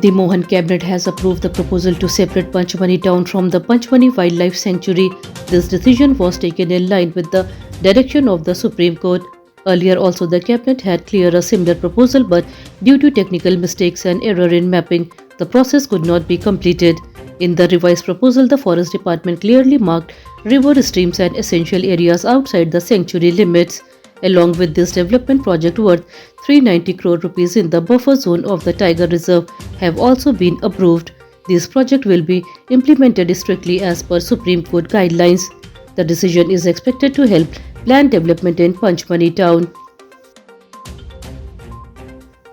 The Mohan cabinet has approved the proposal to separate Panchmani town from the Panchmani Wildlife Sanctuary. This decision was taken in line with the direction of the Supreme Court. Earlier also the cabinet had cleared a similar proposal, but due to technical mistakes and error in mapping, the process could not be completed. In the revised proposal, the Forest Department clearly marked river streams and essential areas outside the sanctuary limits. Along with this development project worth 390 crore rupees in the buffer zone of the Tiger Reserve have also been approved. This project will be implemented strictly as per Supreme Court guidelines. The decision is expected to help plan development in Panchmani town.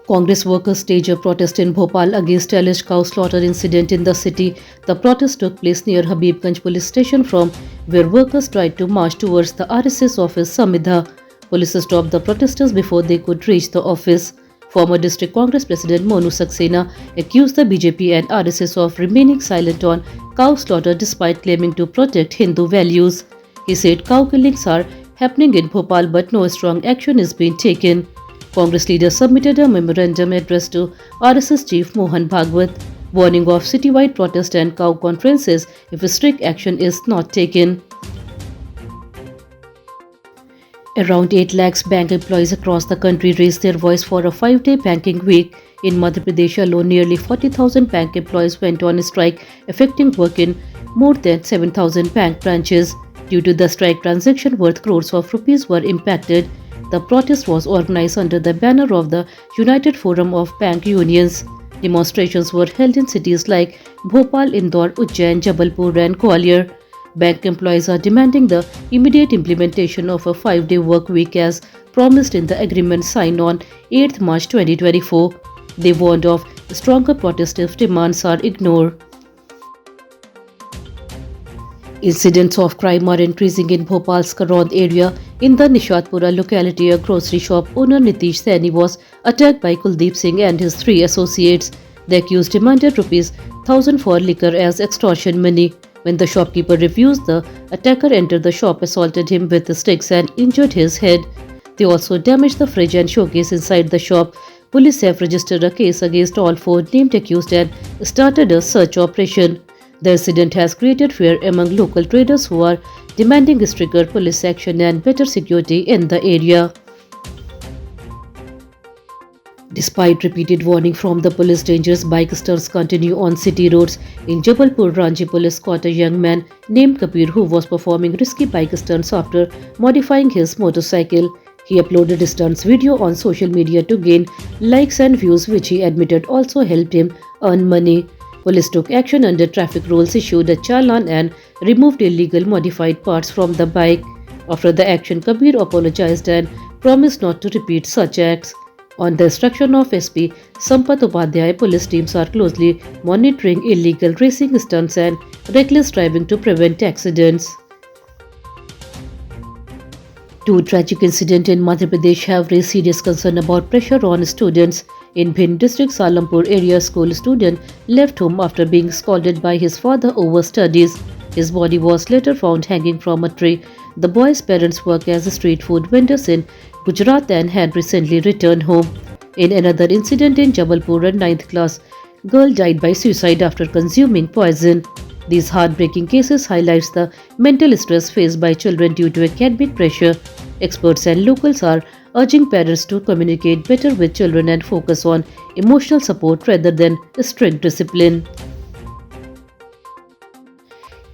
Congress workers staged a protest in Bhopal against alleged cow slaughter incident in the city. The protest took place near Habibganj police station, from where workers tried to march towards the RSS office Samidha. Police stopped the protesters before they could reach the office. Former District Congress President Monu Saxena accused the BJP and RSS of remaining silent on cow slaughter despite claiming to protect Hindu values. He said cow killings are happening in Bhopal but no strong action is being taken. Congress leaders submitted a memorandum addressed to RSS Chief Mohan Bhagwat, warning of citywide protest and cow conferences if strict action is not taken. Around 8 lakhs bank employees across the country raised their voice for a 5-day banking week. In Madhya Pradesh alone, nearly 40,000 bank employees went on strike, affecting work in more than 7,000 bank branches. Due to the strike, transactions worth crores of rupees were impacted. The protest was organized under the banner of the United Forum of Bank Unions. Demonstrations were held in cities like Bhopal, Indore, Ujjain, Jabalpur and Gwalior. Bank employees are demanding the immediate implementation of a 5-day work week as promised in the agreement signed on 8 March 2024. They warned of stronger protest if demands are ignored. Incidents of crime are increasing in Bhopal's Karod area. In the Nishatpura locality, a grocery shop owner Nitish Saini was attacked by Kuldeep Singh and his 3 associates. The accused demanded rupees 1,000 for liquor as extortion money. When the shopkeeper refused, the attacker entered the shop, assaulted him with sticks and injured his head. They also damaged the fridge and showcase inside the shop. Police have registered a case against all 4 named accused and started a search operation. The incident has created fear among local traders who are demanding stricter police action and better security in the area. Despite repeated warning from the police, dangerous bike stunts continue on city roads. In Jabalpur, Ranchi police caught a young man named Kabir who was performing risky bike stunts after modifying his motorcycle. He uploaded stunts video on social media to gain likes and views, which he admitted also helped him earn money. Police took action under traffic rules, issued a challan and removed illegal modified parts from the bike. After the action, Kabir apologized and promised not to repeat such acts. On the instruction of SP Sampath Upadhyay, police teams are closely monitoring illegal racing stunts and reckless driving to prevent accidents. 2 tragic incidents in Madhya Pradesh have raised serious concern about pressure on students. In Bhind district, Salampur area school student left home after being scolded by his father over studies. His body was later found hanging from a tree. The boy's parents work as street food vendors in Gujarat and had recently returned home. In another incident in Jabalpur, a 9th class girl died by suicide after consuming poison. These heartbreaking cases highlights the mental stress faced by children due to academic pressure. Experts and locals are urging parents to communicate better with children and focus on emotional support rather than strict discipline.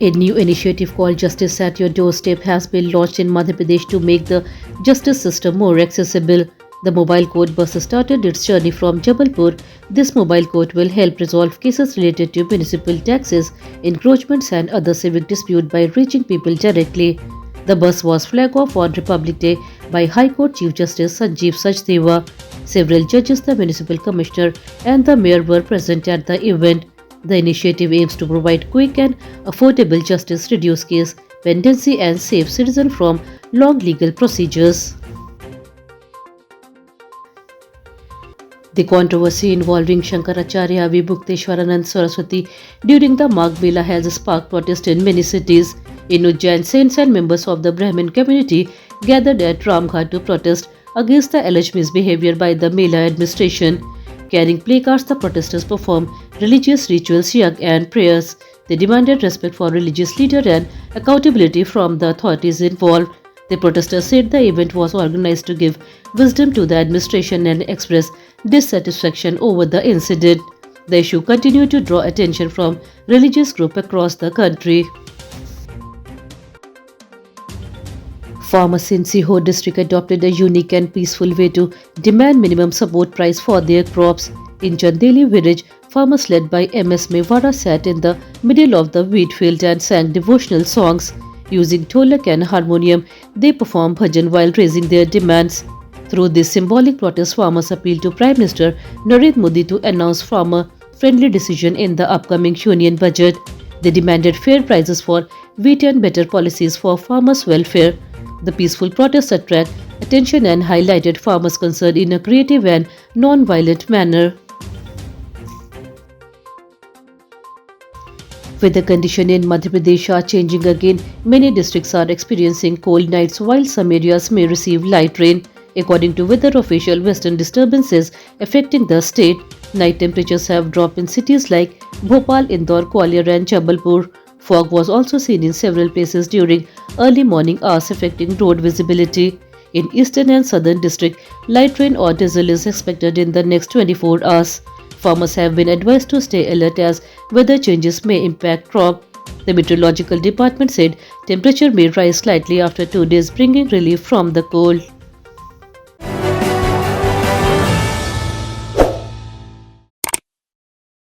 A new initiative called Justice at Your Doorstep has been launched in Madhya Pradesh to make the justice system more accessible. The mobile court bus started its journey from Jabalpur. This mobile court will help resolve cases related to municipal taxes, encroachments and other civic disputes by reaching people directly. The bus was flagged off on Republic Day by High Court Chief Justice Sanjeev Sachdeva. Several judges, the municipal commissioner and the mayor were present at the event. The initiative aims to provide quick and affordable justice, reduce case pendency and save citizens from long legal procedures. The controversy involving Shankaracharya Vibhukteshwaranand Saraswati during the Magh Mela has sparked protest in many cities. In Ujjain, saints and members of the Brahmin community gathered at Ramghat to protest against the alleged misbehavior by the Mela administration. Carrying placards, the protesters performed religious rituals, yag, and prayers. They demanded respect for religious leaders and accountability from the authorities involved. The protesters said the event was organized to give wisdom to the administration and express dissatisfaction over the incident. The issue continued to draw attention from religious groups across the country. Farmers in Sihor district adopted a unique and peaceful way to demand minimum support price for their crops. In Chandeli village, farmers led by MS Mewara sat in the middle of the wheat field and sang devotional songs. Using tolak and harmonium, they performed bhajan while raising their demands. Through this symbolic protest, farmers appealed to Prime Minister Narendra Modi to announce farmer-friendly decision in the upcoming union budget. They demanded fair prices for wheat and better policies for farmers' welfare. The peaceful protests attracted attention and highlighted farmers' concern in a creative and non-violent manner. Weather conditions in Madhya Pradesh are changing again. Many districts are experiencing cold nights while some areas may receive light rain. According to weather official, western disturbances affecting the state. Night temperatures have dropped in cities like Bhopal, Indore, Gwalior and Jabalpur. Fog was also seen in several places during early morning hours affecting road visibility. In eastern and southern district, light rain or drizzle is expected in the next 24 hours. Farmers have been advised to stay alert as weather changes may impact crop. The meteorological department said temperature may rise slightly after 2 days, bringing relief from the cold.